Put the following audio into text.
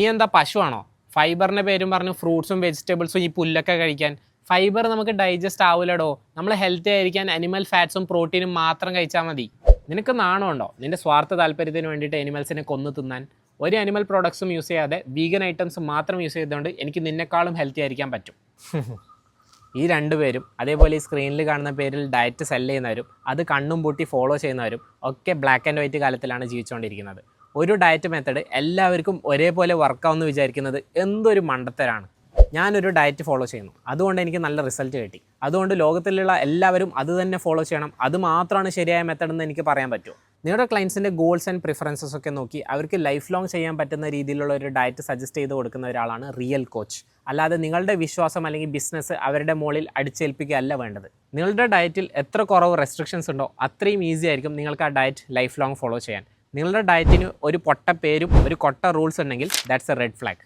നീ എന്താ പശുവാണോ? ഫൈബറിൻ്റെ പേരും പറഞ്ഞ് ഫ്രൂട്ട്സും വെജിറ്റബിൾസും ഈ പുല്ലൊക്കെ കഴിക്കാൻ. ഫൈബർ നമുക്ക് ഡൈജസ്റ്റ് ആവില്ലടോ. നമ്മൾ ഹെൽത്തി ആയിരിക്കാൻ അനിമൽ ഫാറ്റ്സും പ്രോട്ടീനും മാത്രം കഴിച്ചാൽ മതി. നിനക്ക് നാണമുണ്ടോ നിൻ്റെ സ്വാർത്ഥ താല്പര്യത്തിന് വേണ്ടിയിട്ട് അനിമൽസിനെ കൊന്നു തിന്നാൻ? ഒരു അനിമൽ പ്രോഡക്ട്സും യൂസ് ചെയ്യാതെ വീഗൻ ഐറ്റംസ് മാത്രം യൂസ് ചെയ്തുകൊണ്ട് എനിക്ക് നിന്നെക്കാളും ഹെൽത്തി ആയിരിക്കാൻ പറ്റും. ഈ രണ്ടുപേരും അതേപോലെ ഈ സ്ക്രീനിൽ കാണുന്ന പേരിൽ ഡയറ്റ് സെല്ല് ചെയ്യുന്നവരും അത് കണ്ണും പൂട്ടി ഫോളോ ചെയ്യുന്നവരും ഒക്കെ ബ്ലാക്ക് ആൻഡ് വൈറ്റ് കാലത്തിലാണ് ജീവിച്ചുകൊണ്ടിരിക്കുന്നത്. ഒരു ഡയറ്റ് മെത്തഡ് എല്ലാവർക്കും ഒരേപോലെ വർക്കാവുമെന്ന് വിചാരിക്കുന്നത് എന്തൊരു മണ്ടത്തരാണ്. ഞാനൊരു ഡയറ്റ് ഫോളോ ചെയ്യുന്നു, അതുകൊണ്ട് എനിക്ക് നല്ല റിസൾട്ട് കിട്ടി. അതുകൊണ്ട് ലോകത്തിലുള്ള എല്ലാവരും അത് തന്നെ ഫോളോ ചെയ്യണം, അത് മാത്രമാണ് ശരിയായ മെത്തഡ് എന്ന് എനിക്ക് പറയാൻ പറ്റുമോ? നിങ്ങളുടെ ക്ലയൻസിൻ്റെ ഗോൾസ് ആൻഡ് പ്രിഫറൻസസ് ഒക്കെ നോക്കി അവർക്ക് ലൈഫ് ലോങ് ചെയ്യാൻ പറ്റുന്ന രീതിയിലുള്ള ഒരു ഡയറ്റ് സജസ്റ്റ് ചെയ്ത് കൊടുക്കുന്ന ഒരാളാണ് റിയൽ കോച്ച്. അല്ലാതെ നിങ്ങളുടെ വിശ്വാസം അല്ലെങ്കിൽ ബിസിനസ് അവരുടെ മുകളിൽ അടിച്ചേൽപ്പിക്കുകയല്ല വേണ്ടത്. നിങ്ങളുടെ ഡയറ്റിൽ എത്ര കുറവ് റെസ്ട്രിക്ഷൻസ് ഉണ്ടോ അത്രയും ഈസി ആയിരിക്കും നിങ്ങൾക്ക് ആ ഡയറ്റ് ലൈഫ് ലോങ് ഫോളോ ചെയ്യാൻ. നിങ്ങളുടെ ഡയറ്റിന് ഒരു പൊട്ട പേരും ഒരു കൊട്ട റൂൾസ് ഉണ്ടെങ്കിൽ ദാറ്റ്സ് എ റെഡ് ഫ്ലാഗ്.